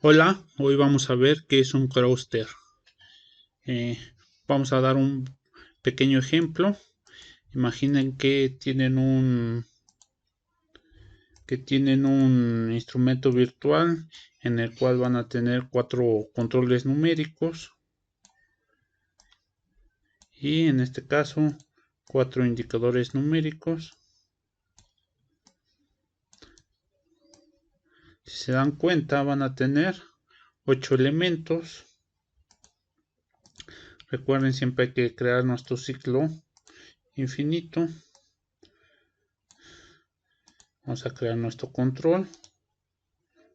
Hola, hoy vamos a ver qué es un clúster. Eh, Vamos a dar un pequeño ejemplo. Imaginen que tienen un instrumento virtual en el cual van a tener 4 controles numéricos y en este caso 4 indicadores numéricos. Si se dan cuenta, van a tener 8 elementos. Recuerden, siempre hay que crear nuestro ciclo infinito. Vamos a crear nuestro control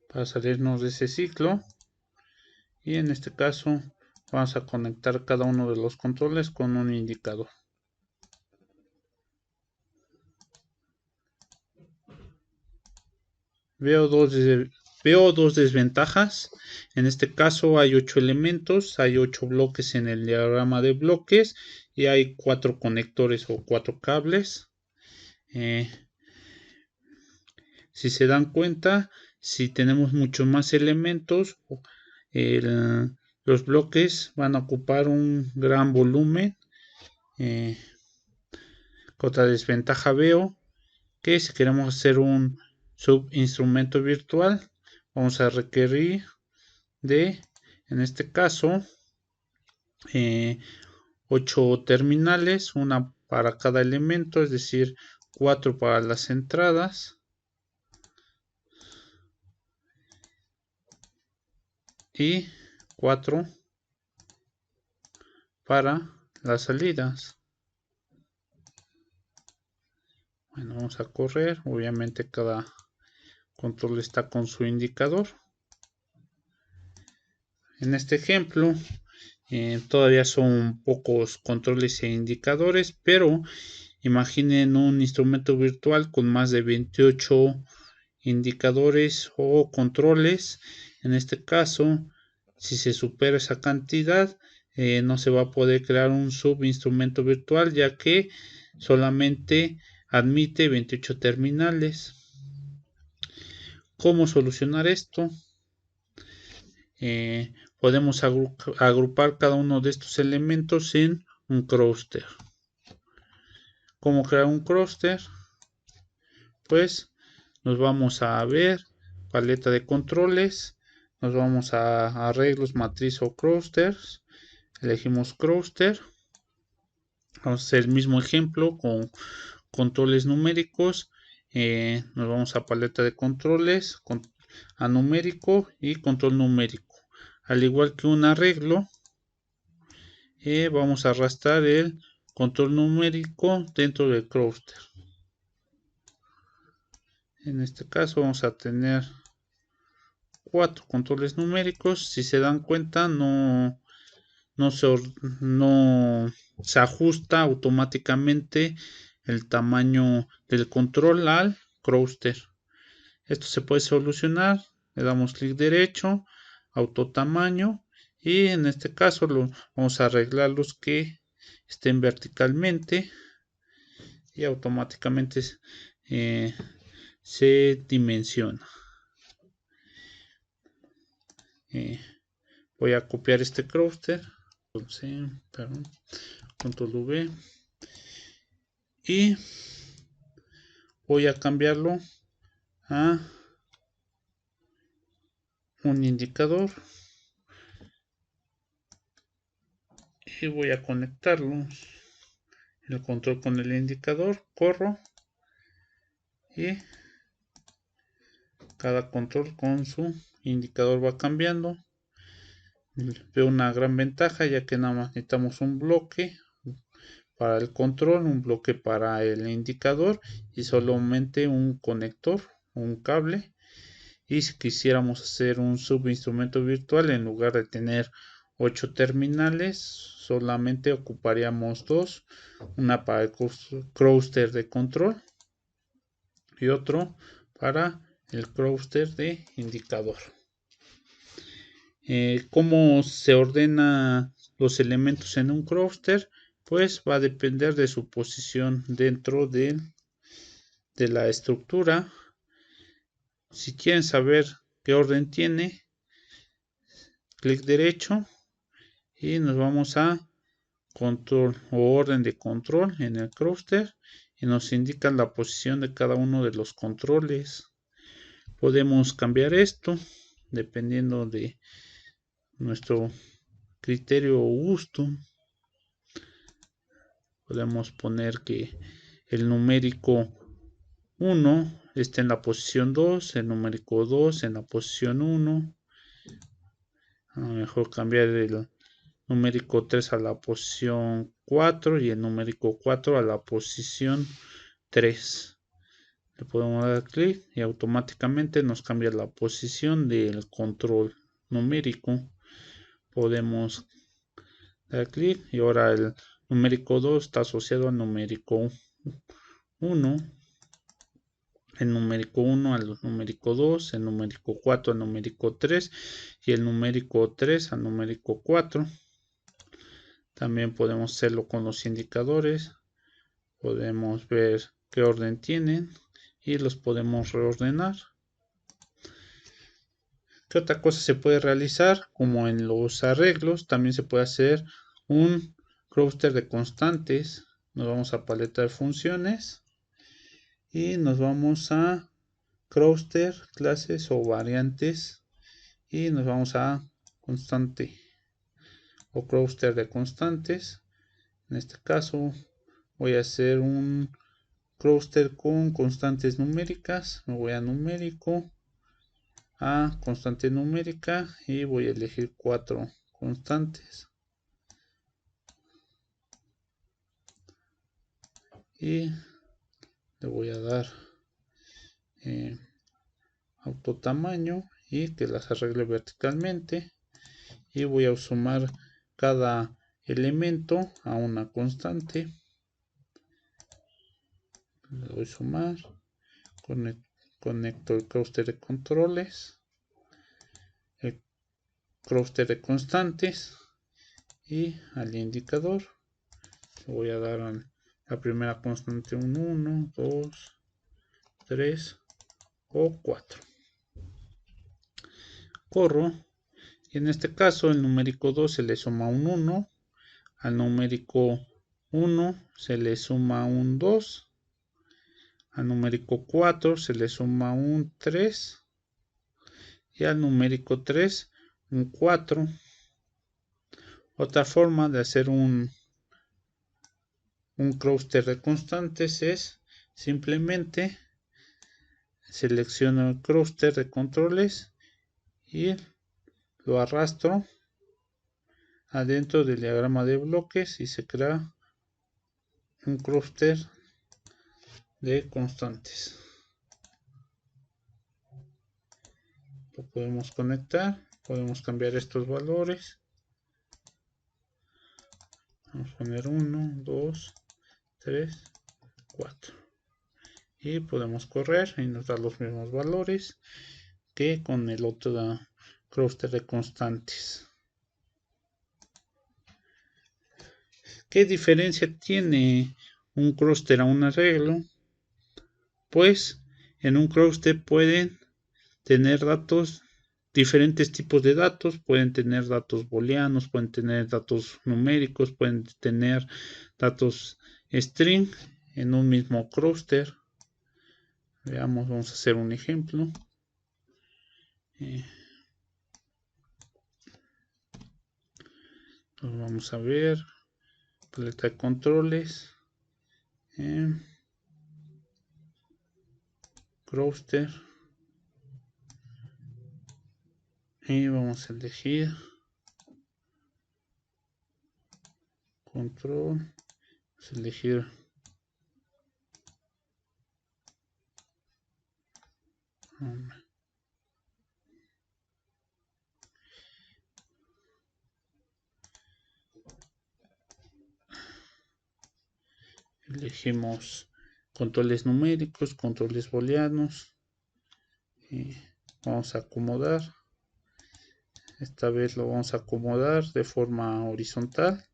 para salirnos de ese ciclo, y en este caso vamos a conectar cada uno de los controles con un indicador. Veo dos desventajas. En este caso hay 8 elementos, hay 8 bloques en el diagrama de bloques y hay 4 conectores o 4 cables. Si se dan cuenta, si tenemos muchos más elementos, el- los bloques van a ocupar un gran volumen. Otra desventaja veo que si queremos hacer un subinstrumento virtual, vamos a requerir de, en este caso, 8 terminales, una para cada elemento, es decir, 4 para las entradas y 4 para las salidas. Bueno, vamos a correr. Obviamente cada control está con su indicador. En este ejemplo, todavía son pocos controles e indicadores, pero imaginen un instrumento virtual con más de 28 indicadores o controles. En este caso, si se supera esa cantidad, no se va a poder crear un subinstrumento virtual, ya que solamente admite 28 terminales. ¿Cómo solucionar esto? Podemos agrupar cada uno de estos elementos en un clúster. ¿Cómo crear un clúster? Pues nos vamos a ver paleta de controles, nos vamos a arreglos, matriz o clusters, elegimos clúster. Vamos a hacer el mismo ejemplo con controles numéricos. Nos vamos a paleta de controles, a numérico y control numérico. Al igual que un arreglo, vamos a arrastrar el control numérico dentro del clúster. En este caso vamos a tener 4 controles numéricos. Si se dan cuenta, no se ajusta automáticamente el tamaño del control al clúster. Esto se puede solucionar. Le damos clic derecho, auto tamaño, y en este caso vamos a arreglar los que estén verticalmente y automáticamente se dimensiona. Voy a copiar este clúster, control V, y voy a cambiarlo a un indicador y voy a conectarlo el control con el indicador. Corro y cada control con su indicador va cambiando. Veo una gran ventaja, ya que nada más necesitamos un bloque para el control, un bloque para el indicador y solamente un conector, un cable. Y si quisiéramos hacer un subinstrumento virtual, en lugar de tener 8 terminales, solamente ocuparíamos 2, una para el clúster de control y otro para el clúster de indicador. ¿Cómo se ordena los elementos en un clúster? Pues va a depender de su posición dentro de la estructura. Si quieren saber qué orden tiene, clic derecho y nos vamos a control o orden de control en el clúster y nos indica la posición de cada uno de los controles. Podemos cambiar esto dependiendo de nuestro criterio o gusto. Podemos poner que el numérico 1 esté en la posición 2, el numérico 2 en la posición 1. A lo mejor cambiar el numérico 3 a la posición 4 y el numérico 4 a la posición 3. Le podemos dar clic y automáticamente nos cambia la posición del control numérico. Podemos dar clic y ahora el numérico 2 está asociado al numérico 1. El numérico 1 al numérico 2, el numérico 4 al numérico 3 y el numérico 3 al numérico 4. También podemos hacerlo con los indicadores. Podemos ver qué orden tienen y los podemos reordenar. ¿Qué otra cosa se puede realizar? Como en los arreglos, también se puede hacer un clúster de constantes. Nos vamos a paleta de funciones y nos vamos a clúster, clases o variantes y nos vamos a constante o clúster de constantes. En este caso voy a hacer un clúster con constantes numéricas. Me voy a numérico, a constante numérica y voy a elegir 4 constantes y le voy a dar autotamaño y que las arregle verticalmente y voy a sumar cada elemento a una constante. Le doy sumar, conecto el clúster de controles, el clúster de constantes y al indicador le voy a dar a la primera constante un 1, 2, 3 o 4. Corro y en este caso el numérico 2 se le suma un 1, al numérico 1 se le suma un 2, al numérico 4 se le suma un 3 y al numérico 3 un 4. Otra forma de hacer un clúster de constantes es simplemente selecciono el clúster de controles y lo arrastro adentro del diagrama de bloques y se crea un clúster de constantes. Lo podemos conectar, podemos cambiar estos valores. Vamos a poner 1, 2, 3, 4 y podemos correr y nos da los mismos valores que con el otro clúster de constantes. ¿Qué diferencia tiene un clúster a un arreglo? Pues en un clúster pueden tener datos, diferentes tipos de datos, pueden tener datos booleanos, pueden tener datos numéricos, pueden tener datos string en un mismo clúster. Veamos, vamos a hacer un ejemplo. Vamos a ver, paleta de controles, clúster, y vamos a elegir control, vamos a elegir elegimos controles numéricos, controles booleanos y vamos a acomodar. Esta vez lo vamos a acomodar de forma horizontal.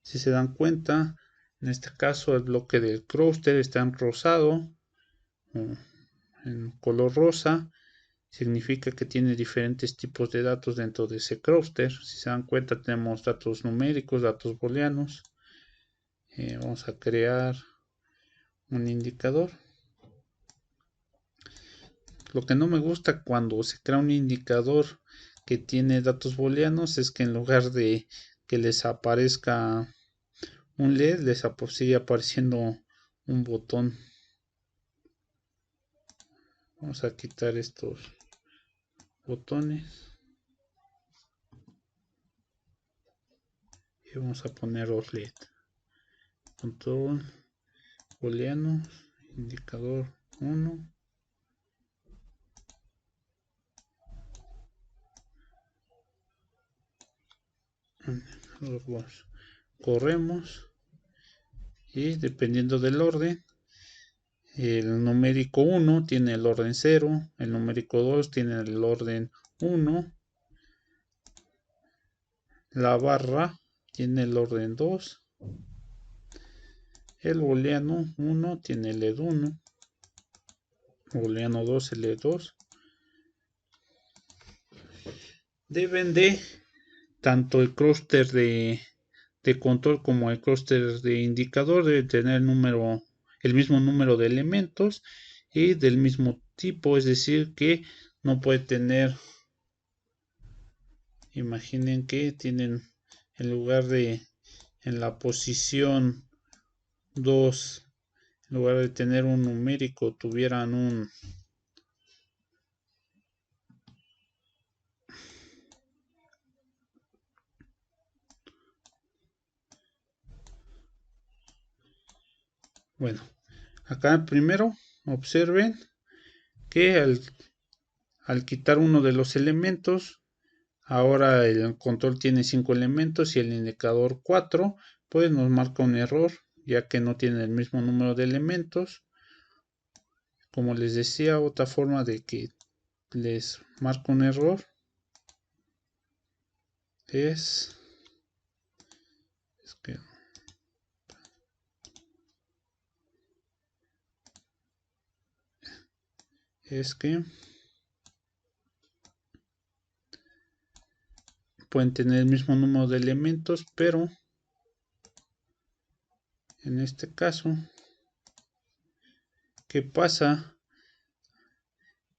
Si se dan cuenta, en este caso el bloque del clúster está en rosado, en color rosa, significa que tiene diferentes tipos de datos dentro de ese clúster. Si se dan cuenta, tenemos datos numéricos, datos booleanos. Vamos a crear un indicador. Lo que no me gusta cuando se crea un indicador que tiene datos booleanos es que en lugar de que les aparezca un LED, les sigue apareciendo un botón. Vamos a quitar estos botones y vamos a poner los LED. Control booleano, indicador 1. Corremos y dependiendo del orden, el numérico 1 tiene el orden 0, el numérico 2 tiene el orden 1, la barra tiene el orden 2, el booleano 1 tiene el LED 1, booleano 2 el LED 2. Deben de, tanto el clúster de control como el clúster de indicador, debe tener el mismo número de elementos y del mismo tipo, es decir que no puede tener, imaginen que tienen, en lugar de en la posición 2, en lugar de tener un numérico, tuvieran un bueno, acá primero observen que al quitar uno de los elementos, ahora el control tiene 5 elementos y el indicador 4, pues nos marca un error, ya que no tiene el mismo número de elementos. Como les decía, otra forma de que les marca un error es que pueden tener el mismo número de elementos, pero en este caso, ¿qué pasa?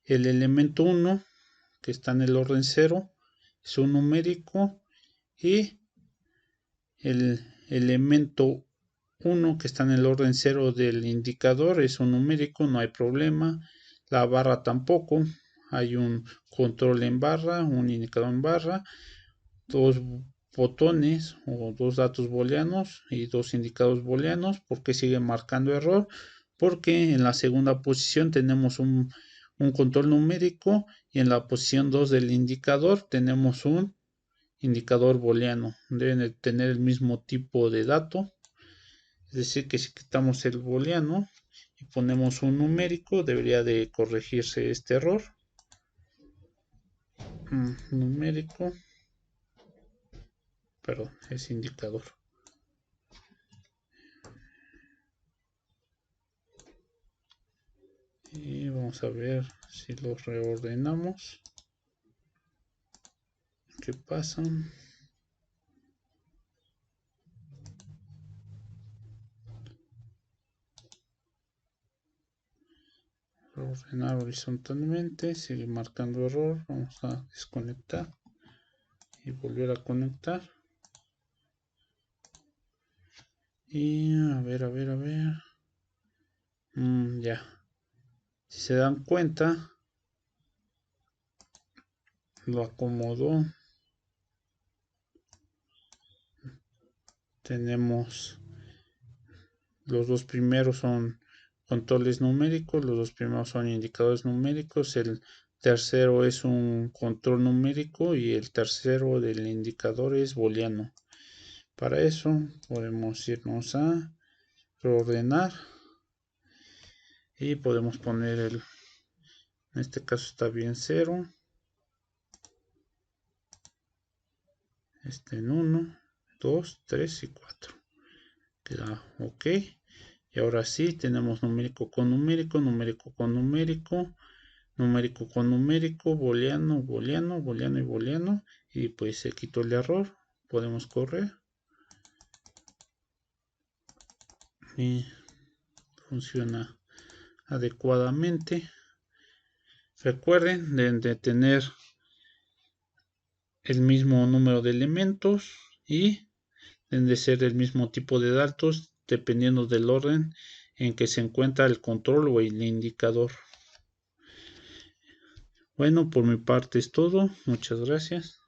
El elemento 1, que está en el orden 0, es un numérico, y el elemento 1 que está en el orden 0 del indicador es un numérico, no hay problema. La barra tampoco, hay un control en barra, un indicador en barra, dos botones o dos datos booleanos y dos indicadores booleanos. ¿Por qué sigue marcando error? Porque en la segunda posición tenemos un control numérico y en la posición 2 del indicador tenemos un indicador booleano. Deben de tener el mismo tipo de dato, es decir que si quitamos el booleano y ponemos un numérico, debería de corregirse este error. Numérico, perdón, es indicador. Y vamos a ver si los reordenamos. ¿Qué pasa? Ordenar horizontalmente, sigue marcando error. Vamos a desconectar y volver a conectar. Y a ver. Ya. Si se dan cuenta, lo acomodó. Tenemos los dos primeros son controles numéricos, los dos primeros son indicadores numéricos, el tercero es un control numérico y el tercero del indicador es booleano. Para eso podemos irnos a reordenar y podemos poner en este caso está bien 0, en 1, 2, 3 y 4. Queda ok. Y ahora sí tenemos numérico con numérico, numérico con numérico, numérico con numérico, booleano, booleano, booleano y booleano, y pues se quitó el error. Podemos correr y funciona adecuadamente. Recuerden de tener el mismo número de elementos y deben de ser el mismo tipo de datos dependiendo del orden en que se encuentra el control o el indicador. Bueno, por mi parte es todo. Muchas gracias.